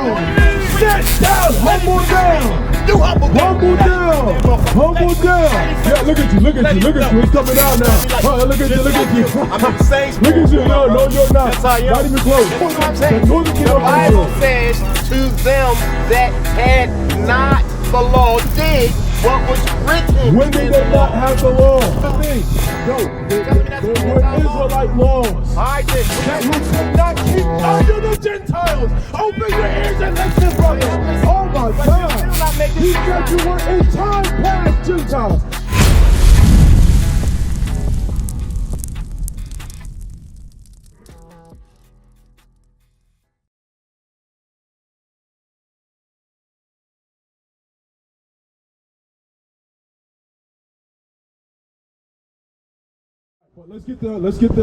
down. Sit down. Humble down. You humble down. Humble down. Humble down. Yeah, look at you. Look at you. Look at you. It's coming out now. Oh, look at you. Look at you. I'm in the same Look at you. No, no, you're not. That's how I am. Not even close. That's what I'm saying. The Bible says to them that had not the law did what was written. When did they not have the law? The thing. No, they were Israelite laws. I did. That you could not keep under the Gentiles. Open your ears and listen, brother. Oh my God. He said you were in time past Gentiles. Well, let's get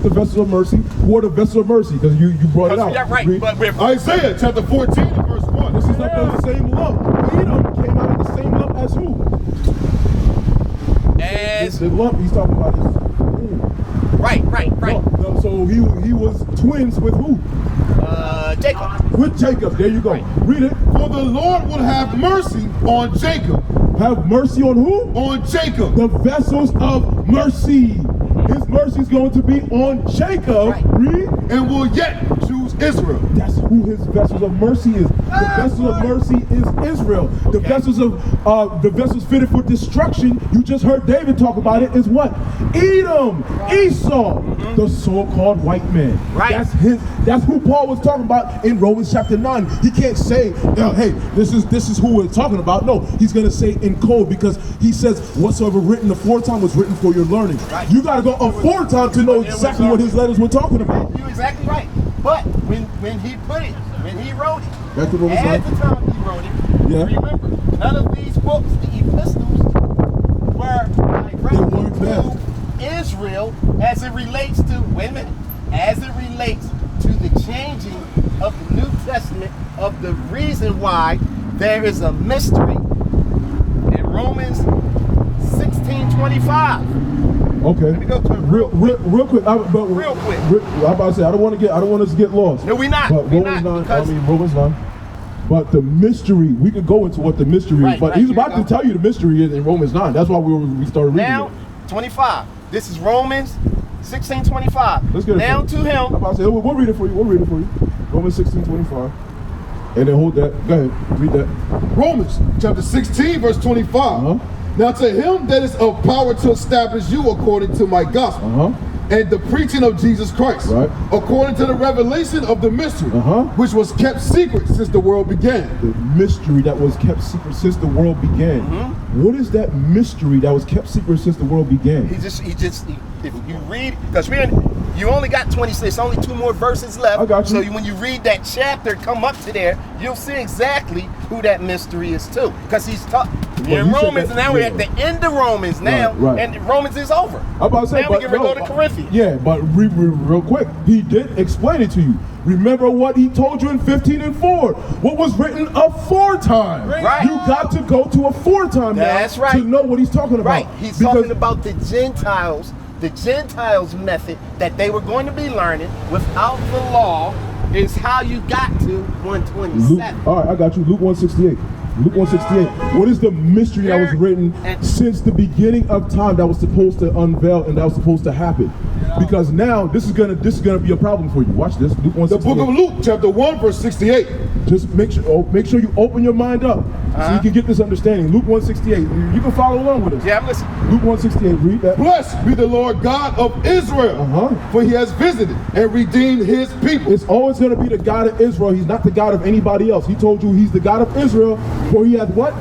the vessel of mercy. Who are the vessel of mercy? Because you brought it out. Yeah, right. But Isaiah chapter 14 and verse 1. This is up in the same lump. Edom came out of the same lump as who? As the lump he's talking about is right. No, so he was twins with who? Jacob. With Jacob. There you go. Right. Read it. For the Lord will have mercy on Jacob. Have mercy on who? On Jacob. The vessels of mercy. His mercy is going to be on Jacob. Right. Read. And will yet choose Israel. That's who his vessels of mercy is. The vessel of mercy is Israel. The vessels fitted for destruction. You just heard David talk about it. Is what? Edom, Esau, the so-called white man. Right. That's who Paul was talking about in Romans chapter 9. He can't say, hey, this is who we're talking about. No, he's gonna say in code, because he says whatsoever written aforetime was written for your learning. Right. You gotta go aforetime to know exactly what his letters were talking about. You're exactly right. But when he put it, when he wrote it, Back to Romans at 9. the time he wrote it, Yeah. remember, none of these books, the epistles, were directed to Israel as it relates to women, as it relates to the changing of the New Testament, of the reason why there is a mystery in Romans 16:25. Okay. Let me go to it real quick. Real quick. I'm about to say I don't want us to get lost. No, we're not. But We're Romans not, 9. Romans 9. But the mystery, we could go into what the mystery is. But he's about to tell you the mystery is in Romans 9. That's why we started reading now, it. 25. This is Romans 16:25. Let's get it. Now to him. I'm about to say we'll read it for you. Romans 16:25. And then hold that. Go ahead. Read that. Romans chapter 16 verse 25. Now to him that is of power to establish you according to my gospel, and the preaching of Jesus Christ, according to the revelation of the mystery, which was kept secret since the world began. The mystery that was kept secret since the world began. What is that mystery that was kept secret since the world began? He just if you read, because you only got 26, only 2 more verses left. I got you. So when you read that chapter, come up to there, you'll see exactly who that mystery is too. Because he's talking in Romans, and now we're at the end of Romans now, and Romans is over. I'm about to say, now we can go to Corinthians. Yeah, but real quick, he did explain it to you. Remember what he told you in 15:4. What was written aforetime. Right. You got to go to aforetime now to know what he's talking about. Right. He's talking about the Gentiles method that they were going to be learning without the law is how you got to 127. All right, I got you. Luke 168. Luke 168. What is the mystery that was written since the beginning of time that was supposed to unveil and that was supposed to happen? Because now this is gonna be a problem for you. Watch this. Luke 168. The book of Luke, chapter 1, verse 68. Just make sure you open your mind up so you can get this understanding. Luke 168. You can follow along with us. Yeah, I'm listening. Luke 168. Read that. Blessed be the Lord God of Israel, for he has visited and redeemed his people. It's always going to be the God of Israel. He's not the God of anybody else. He told you he's the God of Israel, for he has what?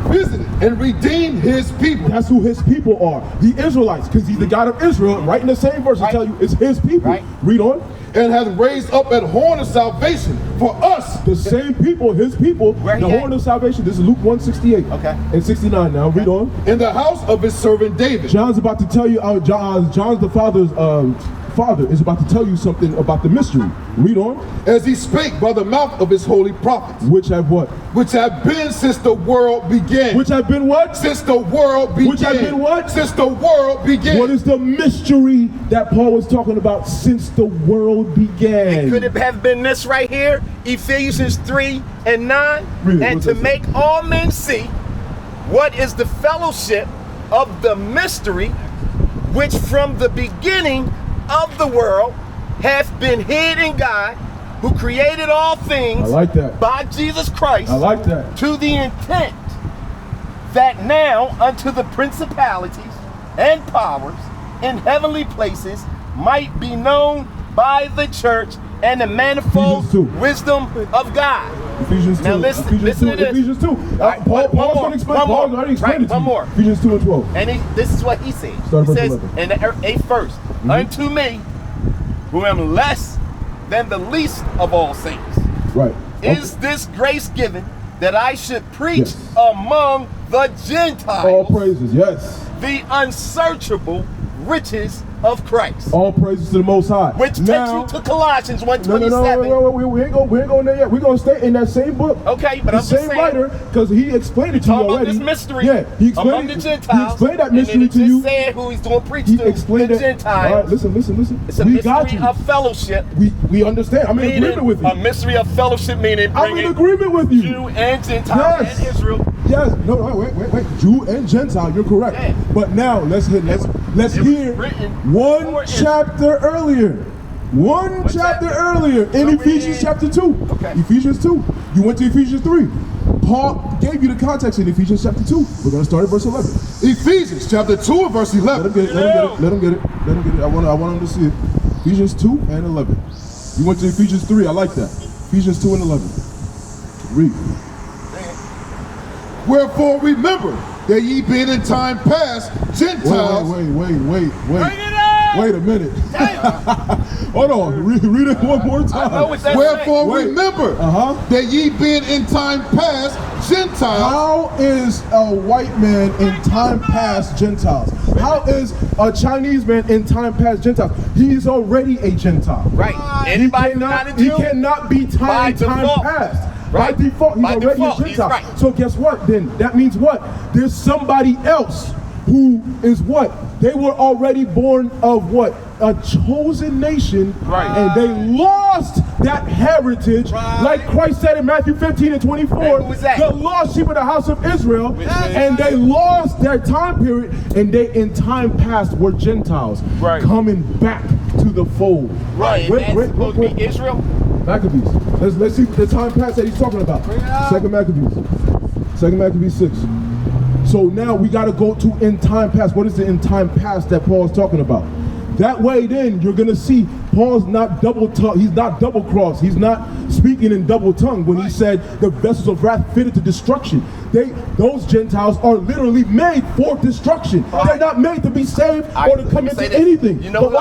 Visited and redeemed his people. That's who his people are. The Israelites, because he's the God of Israel. Right in the same verse, I tell you, it's his people. Read on. And has raised up an horn of salvation for us. The same people, his people, the horn of salvation. This is Luke 168. Okay. And 69 now. Read on. In the house of his servant David. John's about to tell you, John's the father's Father is about to tell you something about the mystery. Read on. As he spake by the mouth of his holy prophets. Which have what? Which have been since the world began. Which have been what? Since the world began. Which have been what? Since the world began. What is the mystery that Paul was talking about since the world began? Could it have been this right here? Ephesians 3 and 9. Really? And to make all men see what is the fellowship of the mystery which from the beginning of the world hath been hid in God, who created all things. I like that. By Jesus Christ. I like that. To the intent that now unto the principalities and powers in heavenly places might be known by the church and the manifold wisdom of God. Ephesians 2. Now listen to this. Ephesians 2. Right, Paul's going to explain. Paul's already explained it to one you. more. Ephesians 2 and 12. And this is what he says. Start He verse says 11. in the 8th verse, unto me, who am less than the least of all saints, Right. is this grace given that I should preach among the Gentiles All praises, yes. the unsearchable riches of Christ. All praises to the Most High. Which takes you to Colossians 1:27. No, we ain't going there yet. We're going to stay in that same book. Okay, but the I'm just same saying, writer, because he explained it to you talking about already. this mystery Yeah, he explained among the it. Gentiles. He explained that and mystery then it to just you. said who he's going to preach He to, explained the it. Gentiles. All right, listen. It's a We got mystery you. of fellowship. We understand. I'm in agreement with you. A mystery of fellowship meaning I'm in bringing agreement with you. Jew and Gentile Yes. and Israel. Yes. No, wait. Jew and Gentile. You're correct. Yeah. But now let's hear written one for chapter earlier. One chapter earlier in Ephesians chapter 2. Okay. Ephesians 2. You went to Ephesians 3. Paul gave you the context in Ephesians chapter 2. We're going to start at verse 11. Ephesians chapter 2 and verse 11. Let him get it. I want him to see it. Ephesians 2 and 11. You went to Ephesians 3. I like that. Ephesians 2 and 11. Read. Wherefore remember that ye being in time past Gentiles. Wait. Bring it up! Wait a minute. Hold on. Read it one more time. I know what that Wherefore Wait. remember that ye being in time past Gentiles. How is a white man in time past Gentiles? How is a Chinese man in time past Gentiles? He's already a Gentile. Right. Anybody not a Jew? He cannot be time default. past. Right. By default, he's By already default, a he's Gentile. right. So guess what then? That means what? There's somebody else who is what? They were already born of what? A chosen nation. Right. And they lost that heritage. Right. Like Christ said in Matthew 15 and 24. And who was that? The lost sheep of the house of Israel. Which is- And they lost their time period. And they in time past were Gentiles. Right. Coming back to the fold. Right. Wait, And that's supposed to be Israel. Maccabees. Let's see the time past that he's talking about. Second Maccabees 6. So now we got to go to in time past. What is the in time past that Paul's talking about? That way then you're going to see Paul's not double tongue. He's not double crossed. He's not speaking in double tongue when he said the vessels of wrath fitted to destruction. Those Gentiles are literally made for destruction. They're not made to be saved or to come into anything. You know but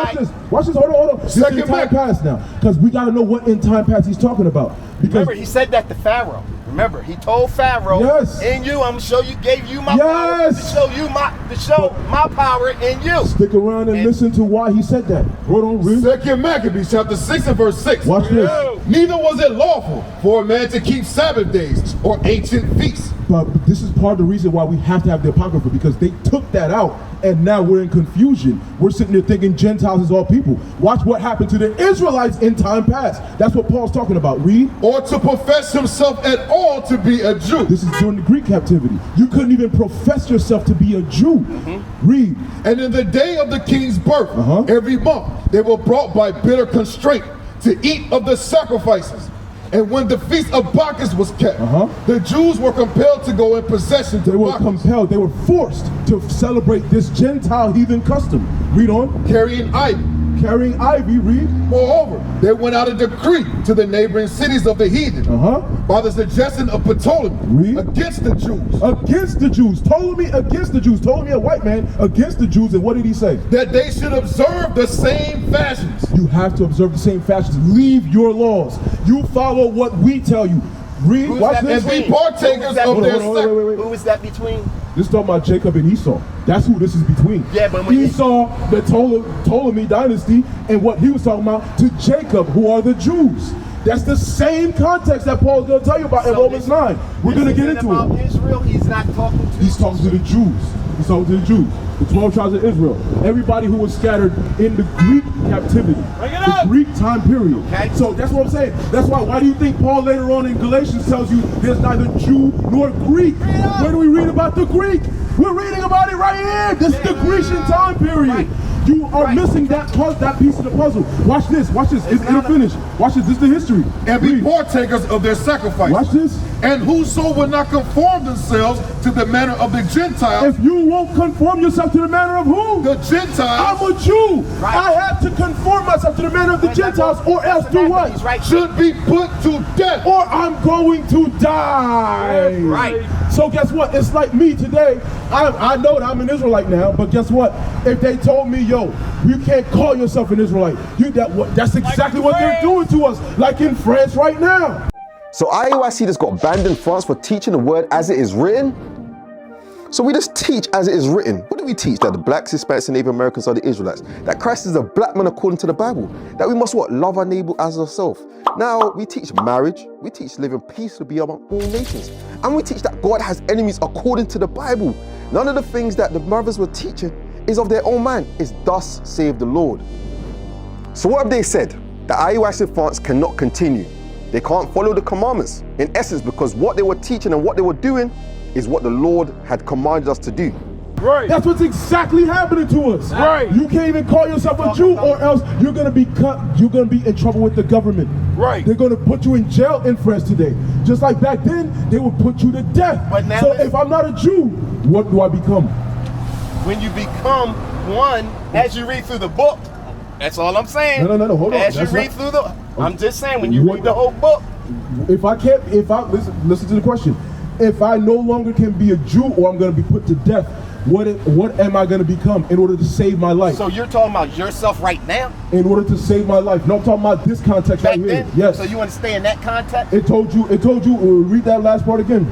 watch this. Hold on. This is in time past now. Because we got to know what in time past he's talking about. Because Remember, he said that to Pharaoh. Remember, he told Pharaoh, in you, I'm gonna show you, gave you my power to show my power in you. Stick around and listen to why he said that. Hold on, read. Second Maccabees chapter 6 and verse 6. Watch this. Neither was it lawful for a man to keep Sabbath days or ancient feasts. But this is part of the reason why we have to have the Apocrypha, because they took that out and now we're in confusion. We're sitting there thinking Gentiles is all people. Watch what happened to the Israelites in time past. That's what Paul's talking about. Read. Or to profess himself at all to be a Jew. This is during the Greek captivity. You couldn't even profess yourself to be a Jew. Read. And in the day of the king's birth, every month they were brought by bitter constraint to eat of the sacrifices. And when the feast of Bacchus was kept, the Jews were compelled to go in procession to Bacchus. They were forced to celebrate this Gentile heathen custom. Read on. Carrying ivy, read. Moreover, there went out a decree to the neighboring cities of the heathen by the suggestion of Ptolemy against the Jews. Against the Jews. Ptolemy against the Jews. Ptolemy, a white man, against the Jews. And what did he say? That they should observe the same fashions. You have to observe the same fashions. Leave your laws. You follow what we tell you. Read. Watch this. And be partakers of their sacrifice. Who is that between? This is talking about Jacob and Esau. That's who this is between. Yeah, but when Esau, the Ptolemy dynasty, and what he was talking about to Jacob, who are the Jews. That's the same context that Paul's going to tell you about in Romans 9. We're going to get into about it. Israel, he's not talking to. He's talking to the Jews. He's talking to the Jews. The 12 tribes of Israel. Everybody who was scattered in the Greek captivity. The Greek time period. Okay. So that's what I'm saying. That's why do you think Paul later on in Galatians tells you there's neither Jew nor Greek? Where do we read about the Greek? We're reading about it right here. This is the Grecian time period. Right. You are missing that piece of the puzzle. Watch this. Watch this. It'll finish. Watch this. This is the history. And be partakers of their sacrifice. Watch this. And whoso will not conform themselves to the manner of the Gentiles. If you won't conform yourself to the manner of who? The Gentiles. I'm a Jew. Right. I have to conform myself to the manner of the Gentiles, or else do what? Should be put to death. Or I'm going to die. Right. So guess what? It's like me today. I know that I'm an Israelite now, but guess what? If they told me, yo, you can't call yourself an Israelite, that's exactly what they're doing to us, like in France right now. So IUIC just got banned in France for teaching the word as it is written? So we just teach as it is written. What do we teach? That the blacks, Hispanics, and Native Americans are the Israelites. That Christ is a black man according to the Bible. That we must what? Love our neighbor as ourselves. Now we teach marriage. We teach living peaceably among all nations. And we teach that God has enemies according to the Bible. None of the things that the brothers were teaching is of their own mind. It's thus save the Lord. So what have they said? That IUIC in France cannot continue. They can't follow the commandments, in essence, because what they were teaching and what they were doing is what the Lord had commanded us to do. Right. That's what's exactly happening to us. Right. You can't even call yourself a Jew, or else you're gonna be you're gonna be in trouble with the government. Right. They're gonna put you in jail in France today. Just like back then, they would put you to death. But now so if I'm not a Jew, what do I become? When you become one, as you read through the book, that's all I'm saying. No, hold on. As you read through I'm just saying, when you read the whole book. Listen to the question. If I no longer can be a Jew, or I'm going to be put to death, what am I going to become in order to save my life? So you're talking about yourself right now? In order to save my life. No, I'm talking about this context Back right here. then? Yes. So you want to stay in that context? It told you, read that last part again.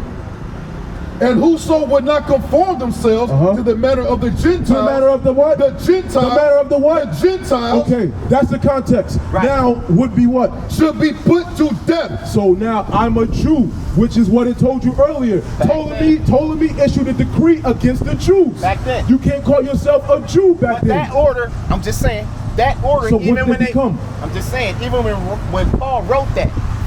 And whoso would not conform themselves to the manner of the Gentiles. To the manner of the what? The Gentiles. The manner of the what? The Gentiles. Okay, that's the context. Right. Now, would be what? Should be put to death. So now I'm a Jew, which is what it told you earlier. Ptolemy issued a decree against the Jews. Back then. You can't call yourself a Jew back But then. that order, I'm just saying, that order, So even what when did it become? I'm just saying, even when Paul wrote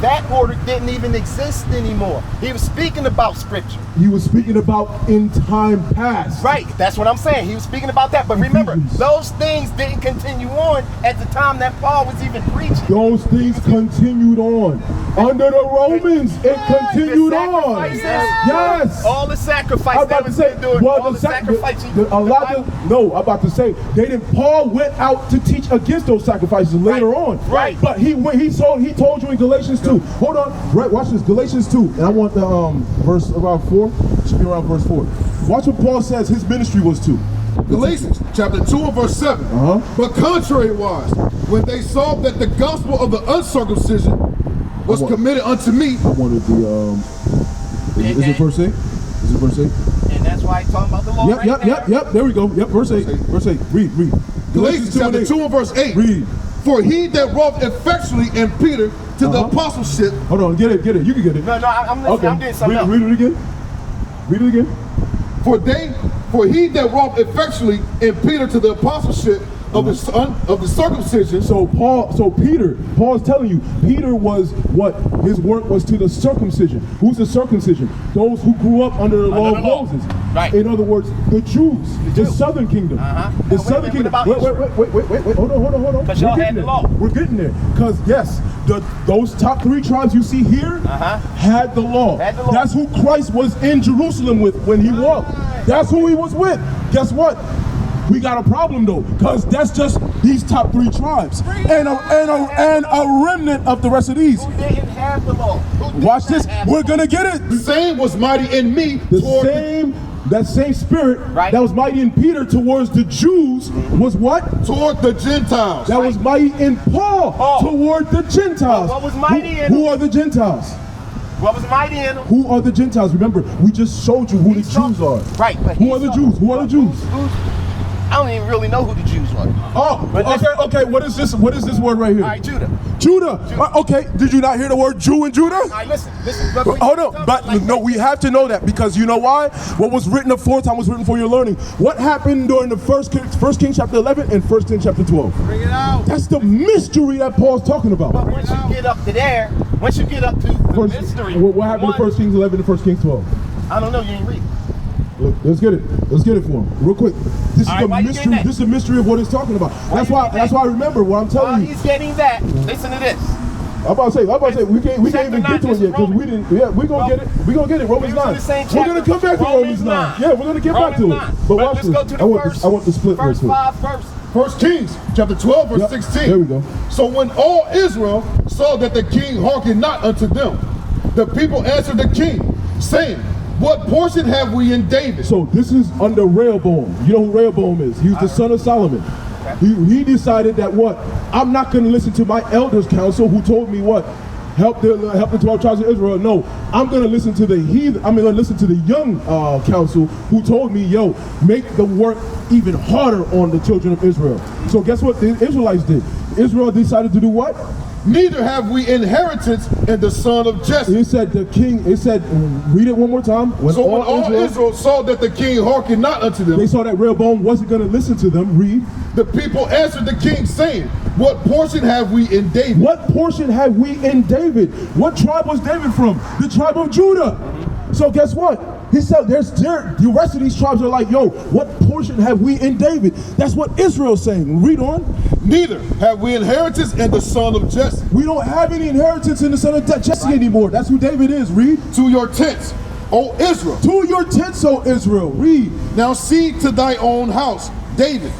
that order didn't even exist anymore. He was speaking about scripture. He was speaking about in time past. Right, that's what I'm saying. He was speaking about that. But remember, those things didn't continue on at the time that Paul was even preaching. Those things continued on. Under the Romans, it continued on. Yes. All the sacrifice I'm about to say, all the sacrifice. I'm about to say, Paul went out to teach against those sacrifices later on. Right. But he told you in Galatians 2. Hold on. Right, watch this. Galatians 2. And I want the verse around 4. It should be around verse 4. Watch what Paul says his ministry was to. Galatians chapter 2 and verse 7. But contrariwise, when they saw that the gospel of the uncircumcision was committed unto me. I wanted the is it verse 8? Is it verse 8? And that's why he's talking about the law. Yep. There we go. Yep, verse 8. Verse 8. Read. Galatians chapter 2 and verse 8. Read. For he that wrought effectually in Peter to the apostleship. Hold on, get it. You can get it. No, I'm listening. Okay. I'm getting something else. Read it again. Read it again. For he that wrought effectually in Peter to the apostleship of the circumcision. So Paul's telling you, Peter was what? His work was to the circumcision. Who's the circumcision? Those who grew up under the law of Moses. Right. In other words, the Jews. The southern kingdom. The southern kingdom. Wait. Hold on. Because y'all had the law. We're getting there. Because yes, those top 3 tribes you see here had the law. That's who Christ was in Jerusalem with when he walked. That's who he was with. Guess what? We got a problem though, because that's just these top 3 tribes and a remnant of the rest of these. Who didn't have the law? Watch this. We're gonna get it. The same was mighty in me. That same spirit that was mighty in Peter towards the Jews was what? Toward the Gentiles. That was mighty in Paul toward the Gentiles. What was mighty in? Who are the Gentiles? What was mighty in them? Who are the Gentiles? Remember, we just showed you who the Jews are. Right. But who are the Jews? Who are the Jews? I don't even really know who the Jews were. Oh, But okay. What is this? What is this word right here? All right, Judah. Judah. Okay. Did you not hear the word Jew in Judah? All right, listen. Hold on, but no, we have to know that because you know why? What was written aforetime was written for your learning. What happened during the first King chapter 11 and 1 King chapter 12? Bring it out. That's the mystery that Paul's talking about. But once you get up to there, once you get up to the mystery, what happened in 1 Kings 11 and 1 Kings 12? I don't know. You ain't read. Look, let's get it for him, real quick. This is the mystery. This is the mystery of what it's talking about. That's why I remember what I'm telling you. He's getting that. Listen to this. I'm about to say, we can't even get to it yet because we didn't. Yeah, we're gonna get it. We're gonna get it. Romans 9. We're gonna come back to Romans 9. Yeah, we're gonna get back to it. But watch this. I want the split verse 5 first. 1 Kings chapter 12 verse 16. There we go. So when all Israel saw that the king hearkened not unto them, the people answered the king, saying, what portion have we in David? So this is under Rehoboam. You know who Rehoboam is? He's the son of Solomon. He decided that what? I'm not going to listen to my elders' counsel who told me what? Help the 12 tribes of Israel. No, I'm going to listen to the heathen. I'm going to listen to the young council who told me, yo, make the work even harder on the children of Israel. So guess what the Israelites did? Israel decided to do what? Neither have we inheritance in the son of Jesse. It said the king, read it one more time. When all Israel saw that the king hearkened not unto them, they saw that Rehoboam wasn't going to listen to them. Read. The people answered the king, saying, what portion have we in David? What portion have we in David? What tribe was David from? The tribe of Judah. So guess what? He said the rest of these tribes are like, yo, what portion have we in David? That's what Israel's saying. Read on. Neither have we inheritance in the son of Jesse. We don't have any inheritance in the son of Jesse anymore. That's who David is. Read. To your tents, O Israel. To your tents, O Israel. Read. Now see to thy own house, David.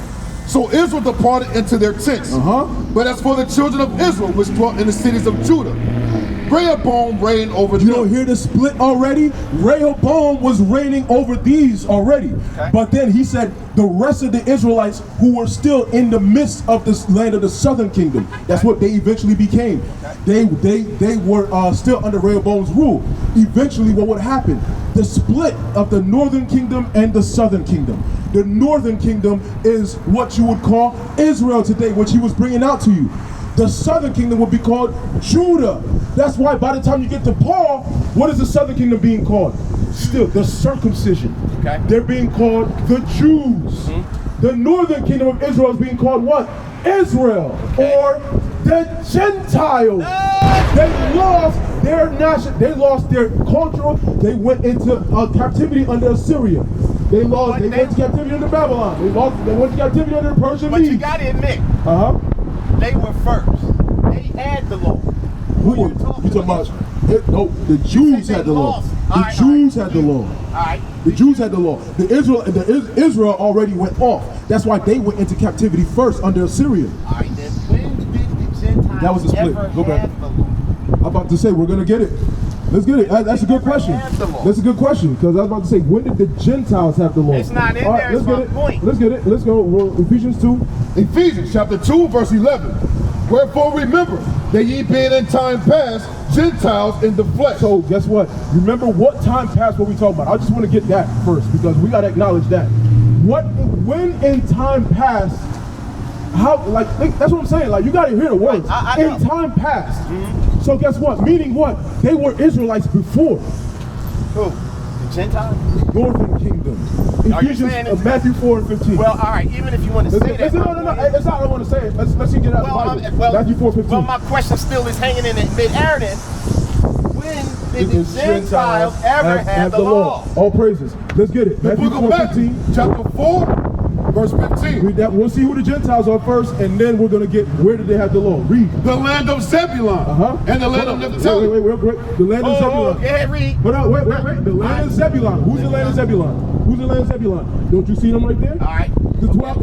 So Israel departed into their tents. But as for the children of Israel, which dwelt in the cities of Judah, Rehoboam reigned over them. You don't hear the split already? Rehoboam was reigning over these already. Okay. But then he said the rest of the Israelites who were still in the midst of this land of the southern kingdom. That's what they eventually became. Okay. They were still under Rehoboam's rule. Eventually what would happen? The split of the northern kingdom and the southern kingdom. The northern kingdom is what you would call Israel today, which he was bringing out to you. The southern kingdom would be called Judah. That's why by the time you get to Paul, what is the southern kingdom being called? Still, the circumcision. Okay. They're being called the Jews. The northern kingdom of Israel is being called what? Israel. Okay. Or the Gentiles. They lost their nation. They lost their cultural. They went into captivity under Assyria. They went to captivity under Babylon. They went to captivity under the Persian Medes. But you got to admit, they were first. They had the law. Who are you talking about? No, the Jews had the law. The Jews had the law. The Jews had the law. Israel already went off. That's why they went into captivity first under Assyria. When did the Gentiles that was a split. Go back. I'm about to say we're gonna get it. Let's get it. That's a good question. That's a good question because I was about to say when did the Gentiles have the law? It's not in there. Let's get it. Point. Let's get it. Let's go. Ephesians 2. Ephesians chapter 2 verse 11. Wherefore remember that ye being in time past Gentiles in the flesh. So guess what? Remember what time past what we talking about. I just want to get that first because we got to acknowledge that. When in time past, that's what I'm saying. Like you got to hear the words. In time past. So guess what? Meaning what? They were Israelites before. Who? The Gentiles? Northern kingdom. Ephesians, Matthew 4 and 15. Well, all right. Even if you want to say that. No. That's not what I want to say. Let's get out of the Bible. Matthew 4 15. Well, my question still is hanging in mid-air then. When did the Gentiles ever have the law? All praises. Let's get it. Matthew 4:15. Chapter 4. Verse 15. Read that. We'll see who the Gentiles are first, and then we're going to get where did they have the law. Read. The land of Zebulun and the land of Naphtali. Wait. The land of Zebulun. Yeah, read. Hold on, wait. The land of Zebulun. Who's the land of Zebulun? Who's the land of Zebulun? Don't you see them right there? All right.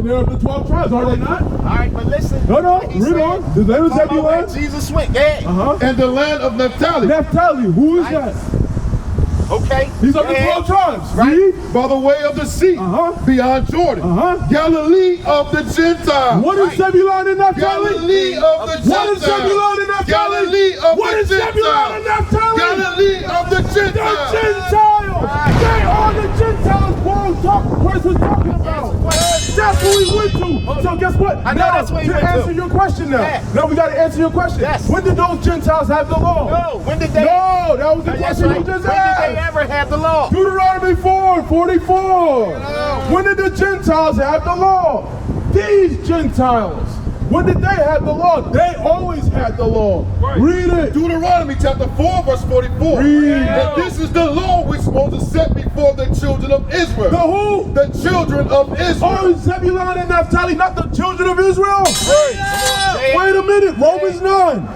They're of the 12 tribes, are they not? All right, but listen. No, read on. The land of Zebulun. Jesus went. Yeah. And the land of Naphtali. Naphtali. Who is that? Okay. These are the 12 tribes. Right? By the way of the sea, beyond Jordan. Galilee of the Gentiles. What is Zebulun and Naphtali? Galilee of the Gentiles. What is Zebulun and Naphtali? Galilee of what the is Gentiles. Zebulun and Naphtali? Galilee That's what we went to. So guess what? I know Now, that's what you to went answer to. your question now. Yeah. Now we got to answer your question. Yes. When did those Gentiles have the law? No, when did they? No, that was the That's question right. you just When asked. did they ever have the law? Deuteronomy 4:44. When did the Gentiles have the law? These Gentiles. When did they have the law? They always had the law. Right. Read it. Deuteronomy chapter 4, verse 44. Read. And this is the law which Moses set before the children of Israel. The who? The children of Israel. Oh, Zebulun and Naphtali, not the children of Israel. Yeah. Wait a minute, Romans 9.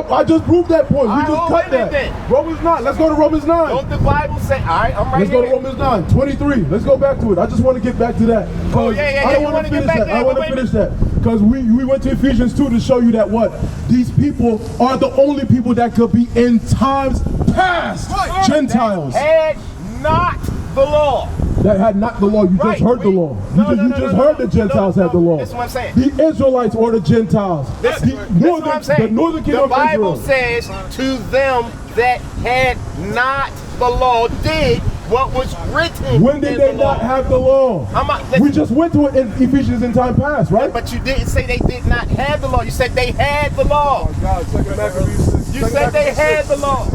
I just proved that point. We just cut that. Romans 9. Let's go to Romans 9. Don't the Bible say? All right, I'm right Let's here. go to Romans 9, 23. Let's go back to it. I just want to get back to that. Oh, yeah. I don't You want wanna to get finish back that. there, I want but to wait a finish that. Because we went to Ephesians 2 to show you that what? These people are the only people that could be in times past. Gentiles. Had not the law. That had not the law. You Right. just heard the law. You just heard the Gentiles had the law. That's what I'm saying. The Israelites or the Gentiles. This The is what I'm saying. The northern kingdom The of Bible Israel. says, to them that had not the law did what was written. When did in they the law. not have the law? We just went to it in Ephesians in time past, right? But you didn't say they did not have the law. You said they had the law. You said they had the law.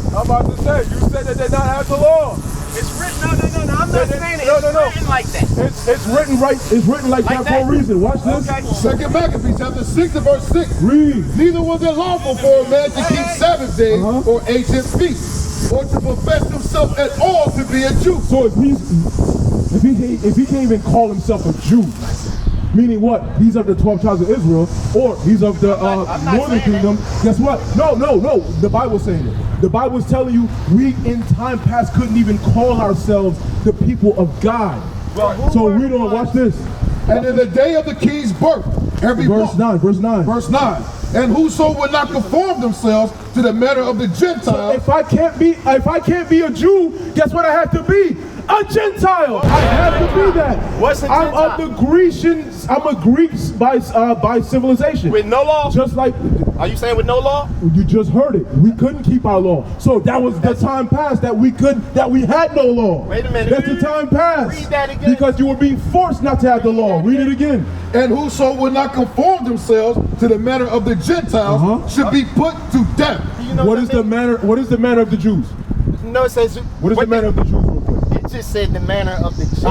I'm about to say, you said that they not have the law. It's written. No. I'm not saying it. No. It's written like that. It's written right. It's written like that for a reason. Watch this. Okay. Second Maccabees chapter 6 and verse 6. Read. Neither was it lawful for a man to keep Sabbath days or ancient feasts, or to profess himself at all to be a Jew. So if he can't even call himself a Jew, meaning what? He's of the 12 tribes of Israel, or he's of the I'm not northern saying kingdom. Guess what? No. The Bible's saying it. The Bible's telling you we in time past couldn't even call ourselves the people of God. So we don't watch this. And in the day of the king's birth, every Verse month. 9. Verse 9. Verse 9. And whoso would not conform themselves to the manner of the Gentiles. If I can't be a Jew, guess what I have to be? A Gentile. I have to be that. What's a I'm Gentile? of the Grecians. I'm a Greek by civilization. With no law? Just like Are you saying with no law? you just heard it. We couldn't keep our law. So that was the time past that we had no law. Wait a minute. That's the time past. Read that again. Because you were being forced not to have the law. Read it again. And whoso would not conform themselves to the manner of the Gentiles should be put to death. You know What is the manner? What is the manner of the Jews? No, it says. What is the manner of the Jews? Real quick. It just said the manner of the Gentiles.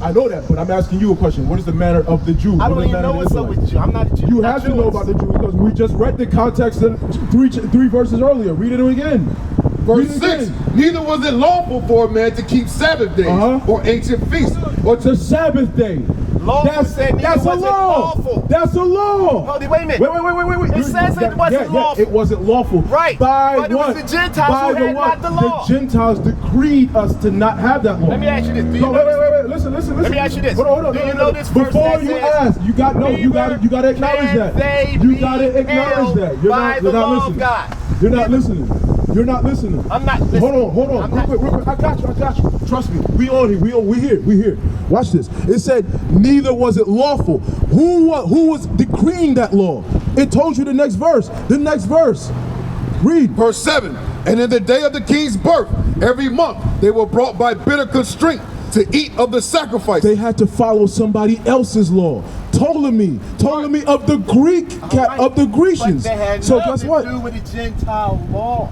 I know that, but I'm asking you a question. What is the manner of the Jews? I What don't is the even manner know of what's the up Israelites? with you. I'm not a Jew. You I'm have not to know Jewish. about the Jews because we just read the context in three verses earlier. Read it again. Verse Read it 6. again. Neither was it lawful for a man to keep Sabbath days or ancient feasts, or It's a Sabbath day. Lawful said neither That's a was it law. lawful. That's a law. Hold it, wait a minute. Wait. It says it wasn't lawful. It wasn't lawful. Right. By But it was what? the Gentiles By who the had what? not the law. The Gentiles decreed us to not have that law. Let me ask you this. Do you No, know wait. Listen. Let me ask you this. Hold on. Do you know this verse Before that you says, ask, you got to acknowledge that. You got to acknowledge that. You're not listening. God. You're not listening. You're not listening. I'm not listening. Hold on. Real quick. I got you. Trust me. We on here. We here. Watch this. It said, neither was it lawful. Who was decreeing that law? It told you the next verse. Read. Verse 7. And in the day of the king's birth, every month they were brought by bitter constraint to eat of the sacrifice. They had to follow somebody else's law. Ptolemy of the of the Grecians. But they had So nothing guess what? to do with the Gentile law.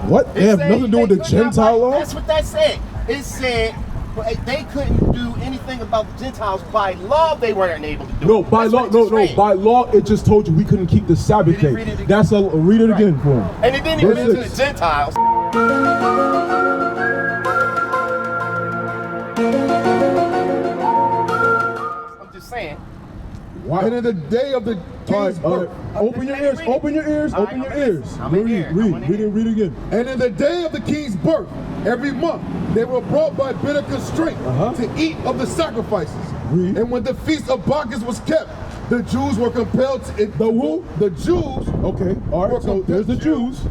What? They have nothing to do with the Gentile law? That's what that said. It said they couldn't do anything about the Gentiles by law. They weren't able to do. No, it. by That's law, what it just read. by law, it just told you we couldn't keep the Sabbath Read it day. again. That's read it again for him. And it didn't even Verse mention 6. the Gentiles. I'm just saying. Why? And in the day of the king's birth. Open your ears. Read again. And in the day of the king's birth, every month they were brought by bitter constraint to eat of the sacrifices. Read. And when the feast of Bacchus was kept, the Jews were compelled to The who? The Jews. Okay, all right, so there's the Jews.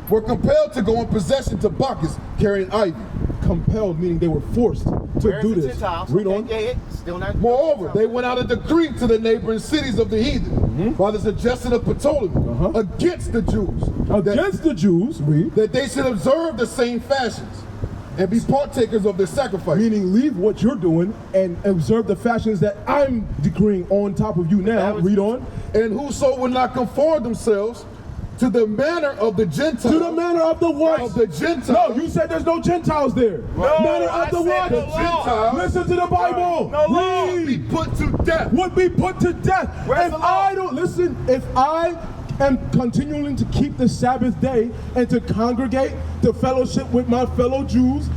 Were compelled to go in possession to Bacchus carrying ivy. Compelled, meaning they were forced to Where's do the this. Gentiles? Read Okay, on. yeah, still not. Moreover, they went out a decree to the neighboring cities of the heathen by the suggestion of Ptolemy against the Jews. Against the Jews, read. That they should observe the same fashions and be partakers of their sacrifice. Meaning leave what you're doing and observe the fashions that I'm decreeing on top of you now. Read on. And whoso will not conform themselves to the manner of the Gentiles. To the manner of the what? Of the Gentiles. No, you said there's no Gentiles there. No, manner of the what? The Gentiles. Listen to the Bible. No law. Will be put to death. Would be put to death. Where's If the law? I don't listen, if I am continuing to keep the Sabbath day and to congregate, to fellowship with my fellow Jews,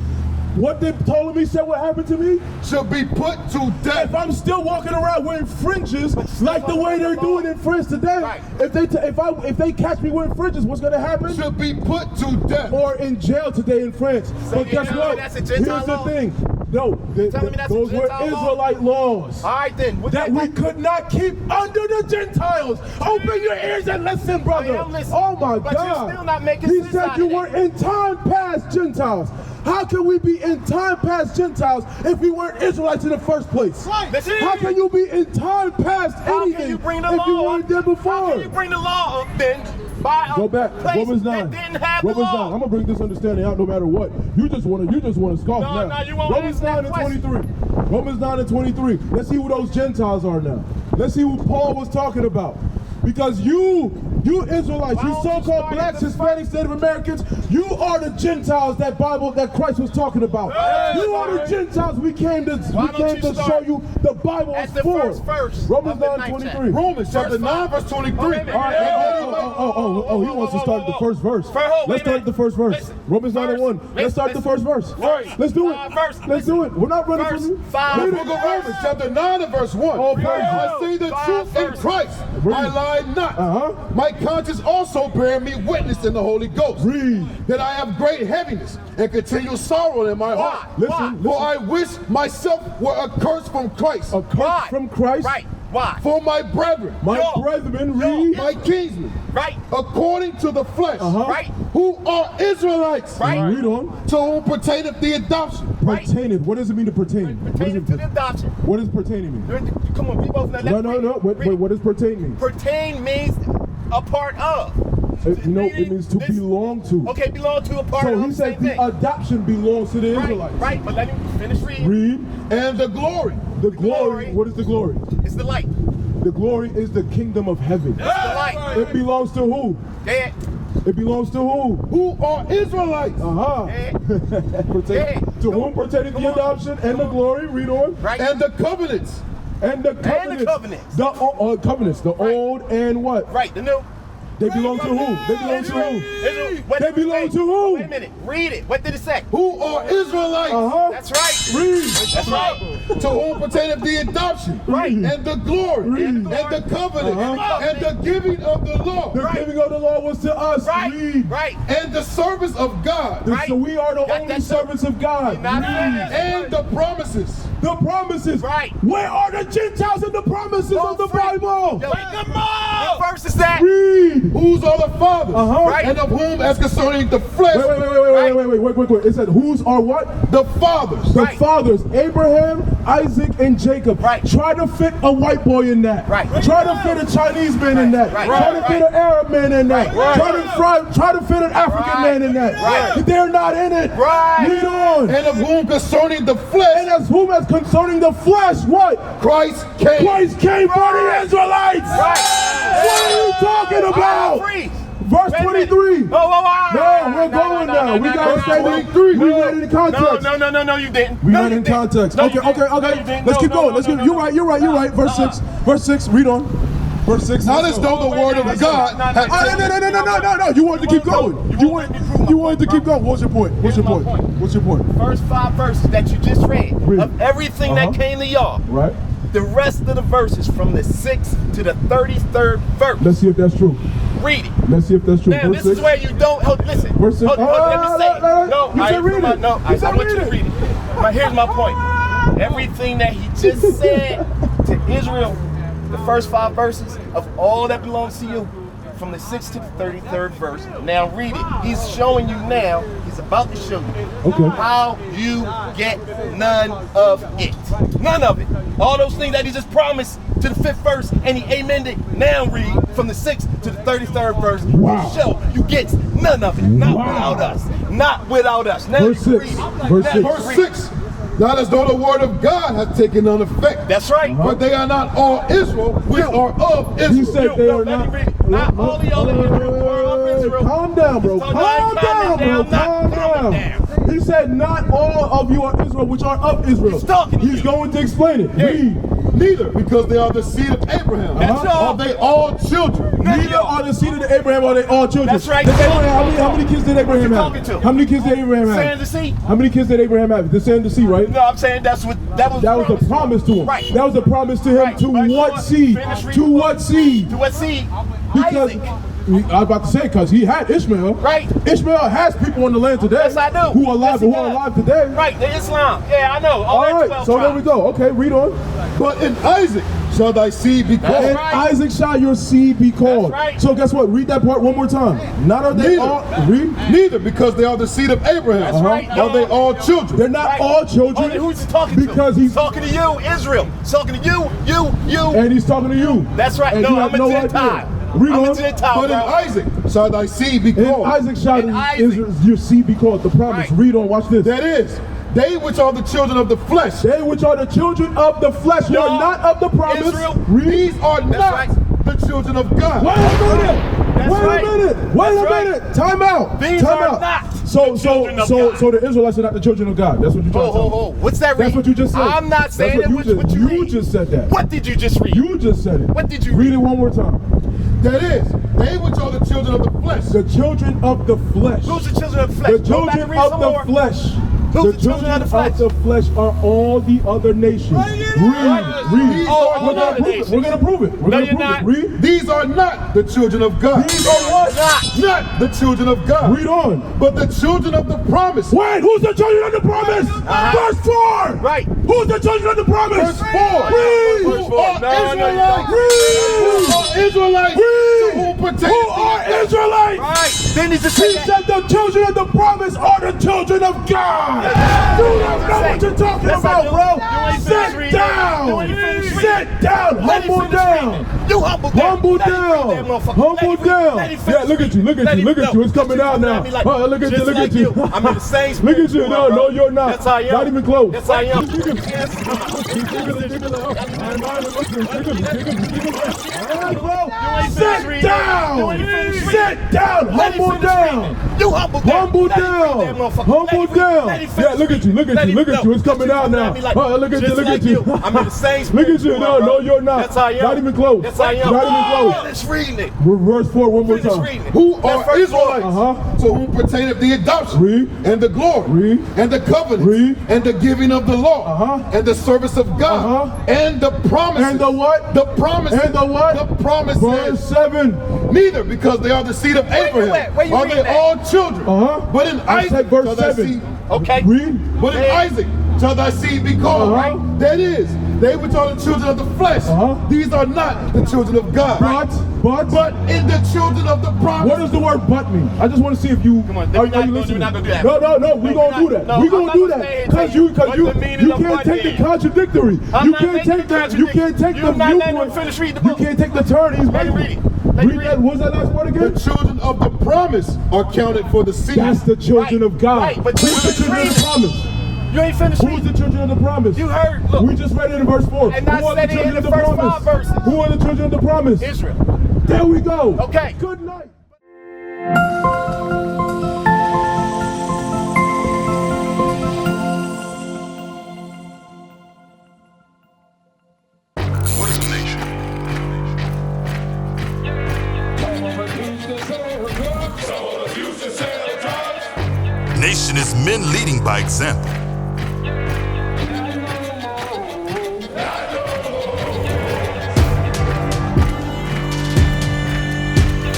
what they told me said what happened to me? Shall be put to death. If I'm still walking around wearing fringes like the way they're doing in France today, Right. if they catch me wearing fringes, what's gonna happen? Shall be put to death. Or in jail today in France. But you guess know what? that's a Gentile Here's the law? thing. No, telling me that's a those were Gentile law? Israelite laws. All right then. That we could not keep under the Gentiles. Open your ears and listen, brother. am listening. Oh my But you're God. still not making He sense said out you of were that. in time past Gentiles. How can we be in time past Gentiles if we weren't Israelites in the first place? Listen. How can you be in time past How anything can you bring the if law you up? weren't there before? How can you bring the law up then by a Go back, place Romans 9. that didn't have Romans the 9. law? I'm gonna bring this understanding out no matter what. You just wanna scoff No, now. no, you won't Romans answer 9 that and question. 23. Romans 9 and 23. Let's see who those Gentiles are now. Let's see who Paul was talking about. Because you Israelites, Why you don't you so-called start blacks, at the Hispanics, Native Americans, you are the Gentiles that Christ was talking about. Hey, you are the sorry. Gentiles we came to Why don't you show start you the Bible at is the for. first verse Romans of the 9 ninth 23. Romans chapter Verse 9 five. verse 23. Oh, wait a minute. All right, he wants to start at the first verse. Let's start at the first verse. Listen. Romans 9 and 1. Let's start at the first verse. Let's do it. Let's do it. We're not running Verse from you. five. Read The it. book of Romans chapter 9 and verse 1. Oh, praise I say the truth in Christ. I lie not. My conscience also bear me witness in the Holy Ghost. Read. That I have great heaviness and continual sorrow in my heart. Listen, For I wish myself were accursed from Christ. A curse from Christ. Right. Why? For my brethren, My Yo. brethren, Yo. read. my kinsmen, Right. according to the flesh, Right. who are Israelites, Right. Read on. to whom pertaineth the adoption. Right. Pertaineth. What does it mean to pertain? Pertaining to the adoption. What does pertaining mean? Come on, we both know that. No. Wait, what does pertain mean? Pertain means a part of. It means to belong to. Okay, belong to a part So of. he the said same thing. the adoption belongs to the Right, Israelites. right, but let me finish reading. Read. And the glory. The glory. glory. What is the glory? It's the light. The glory is the kingdom of heaven. It's the light. It belongs to who? Yeah. It belongs to who? Who are Israelites. Yeah. To whom pertaineth the adoption and the glory? Read on. Right. And the covenants. And the covenants. covenants. The covenants. The old and what? Right. The new. They belong to who? They belong to who? What They did it belong say? to who? Wait a minute. Read it. What did it say? Who are Israelites. That's right. Read. That's right. To whom pertaineth the adoption. Right. And the glory. Read. And the covenant. And the giving of the law. The giving of the law was to us. Right. Read. Right. And the service of God. Right. So we are the Got only that servants of God. Not Read. And the promises. The promises. Right. Where are the Gentiles and the promises of the Bible? Yo, come on. What verse is that? Read. Whose are the fathers. Right. And of whom as concerning the flesh. Wait. It said, whose are what? The fathers. The Right. fathers, Abraham, Isaac, and Jacob. Right. Try to fit a white boy in that. Right. Try to fit a Chinese man in that. Right. Try to fit an Arab man in that. Right. Try to fit an African man in that. Right. They're not in it. Right. Read on. And of whom concerning the flesh. And as whom as concerning the flesh, what? Christ came. Christ came for the Israelites. Right. What are you talking about? Freeze. Verse Wait a minute. 23. Oh, No, we're going now. We gotta stay no, with 3. We read it in context. No, you didn't. We No, read it you in didn't. context. No, Okay. you didn't. No, you didn't. Let's keep No, going. Let's no, keep. no, You're right. Verse 6. Verse 6. Read on. Verse 6. Not as though the word of God had No. You wanted to keep going. You wanted to keep going. What's your point? Here's my point. What's your point? First 5 verses that you just read Read. of everything that came to y'all. Right. The rest of the verses from the 6th to the 33rd verse. Let's see if that's true. Read it. Let's see if that's true. Now, Verse this 6. is where you don't. Listen. Verse 6. Let me say it. No, You said read it. No, You I said want you read to it. read it. But here's my point. Everything that he just said to Israel, the first 5 verses of all that belongs to you, from the 6th to the 33rd verse. Now read it. He's showing you now. He's He's about to show you Okay. how you get none of it. None of it. All those things that he just promised to the 5th verse and he amended. Now read from the 6th to the 33rd verse. Wow. Show you get none of it. Not without us. Not without us. Now Verse 6. Verse 6. Verse 6. Not as though the word of God has taken on effect. That's right. But they are not all Israel, which are of Israel. He said they are not. Not all the other Israel were of Israel. Calm down, bro. Calm down, bro. Calm down. He said, not all of you are Israel, which are of Israel. He's talking to He's you. going to explain it. Read. Neither, because they are the seed of Abraham. That's all. Are they all children? Neither are the seed of the Abraham, are they all children. That's right. Did Abraham, how many kids did Abraham What you have? talking to? How many kids did Abraham have? Sand the sea. How many kids did Abraham have? The sand the sea, right? No, I'm saying that was the promise to him. Right. That was the promise to him. Right. To Right. what seed? Finish reading. To what seed? To what seed? Because Isaac. I was about to say, because he had Ishmael. Right. Ishmael has people on the land today. Yes, I do. Who are alive? Yes, he who are does. alive today? Right, the Islam. Yeah, I know. All right. 12 So there we tribes. go. Okay, read on. But in Isaac shall thy seed be called. And right. Isaac shall your seed be called. That's right. So guess what? Read that part one more time. Not are they Neither. all. Read. Neither, because they are the seed of Abraham. That's right, Are they all children? They're not Right. all children. Oh, then who's he talking to? Because he's talking to you, Israel. He's talking to you. and he's talking to you. That's right. And No, you I'm have a no Gentile. idea. Read I'm on. a Gentile, But in bro. Isaac shall thy seed be And called. Isaac shall And Isaac. your seed be called. The promise. Right. Read on. Watch this. That is, they which are the children of the flesh. They which are the children of the flesh, who are Y'all, not of the promise. Israel, Read. These are not right. the children of God. Wait a minute. That's Wait right. a minute. Wait That's a right. minute. Time out. These Time are out. not So the children of God. so the Israelites are not the children of God. That's what you're trying to tell me. What's that read? That's what you just said. I'm not saying That's it. what you What just, you you read? just said that. What did you just read? You just said it. What did you read? read? It one more time. That is, they which are the children of the flesh. The children of the flesh. Who's the children of the flesh? The Go back children and read of some the more. flesh. Who's The the children children of the flesh? of the flesh are all the other nations. Read. Oh, all We're other gonna prove it. nations. We're gonna prove it. We're No, gonna you're prove not. it. Read. These are not the children of God. These are what? Not the children of God. Read on. But the children of the promise. Wait, who's the children of the promise? Verse 4. Right. Who's the children of the promise? Verse 4. Read. Who are No, no, you Israelites? Read. Who are Israelites? Read. To whom pertains Who are the Israelites? Right. Then he just He said that. said the children of the promise are the children of God. You don't know what you're talking Yes, I about, do. bro. You ain't finished Sit reading. You down. ain't finished reading. Sit down. Let him Humble finish down. reading. You humble down. Humble Let him read down. that motherfucker. Humble Let him read. down. Let him Yeah, finish look at you. Look at Let you. him Look at know. you. It's coming Just out you now. at me like- Oh, look at you. just Look like at you. I'm in the same Look spirit at you. you No, are, bro. no, you're not. That's how I am. Not even close. That's how I am. Sit down. Sit down. Humble down. You humble down. Humble Let him read down. that motherfucker. Humble Let him read. down. Let him Yeah, finish look at you. Look at Let you. him Look at know. you. It's coming Just out you now. at me like- Oh, look at you. just Look like at you. I'm in the same Look spirit at you. are, No, bro. no, you're not. That's how I am. Not even close. That's how I am. Not even close. Finish reading it. Verse 4 one more Finish time. reading it. Who That are verse Israelites? Uh-huh. To whom pertaineth the adoption, Read. and the glory, Read. and the covenant, Read. and the giving of the law, Uh-huh. and the service of God, Uh-huh. and the promises. And the what? The promises. And the what? The promises. Verse 7. Neither, because they are the seed of you Abraham, at? Where you are reading they at? all children. Uh-huh. But in I Isaac said verse shall thy 7. seed. Okay. Read. But in Hey. Isaac shall thy seed be called. Uh-huh. That is, they which are the children of the flesh. Uh-huh. These are not the children of God. But in the children of the promise. What does the word but mean? I just want to see if you Come on, are we're you not listening? gonna do that. No, we're gonna do that. No, We're I'm gonna not do gonna that stay here because till you what the meaning of can't but take the is. contradictory. I'm You not can't making take the that. You can't take You're the not letting him viewpoint. finish reading the You book. can't take the turn he's Let him making. read it. Let him Read read that. it. What's that last part The again? children of the promise are counted for the seed. That's the children Right, of God. right, but Who's you the just children of read the it. promise? You ain't finished Who is reading. the children of the promise? You heard. Look. We just read it in verse 4. And I Who are said the it in children of the the first promise? 5 verses. Who are the children of the promise? Israel. There we go. Okay. Good night. What is a nation? Nation is men leading by example.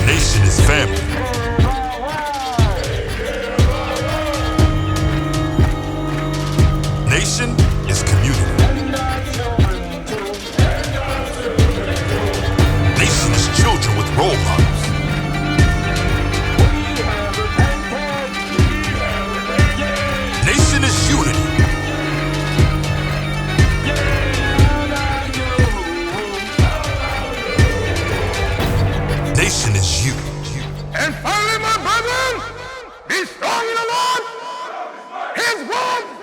Nation is family. Nation is community. Nation is children with role models. is one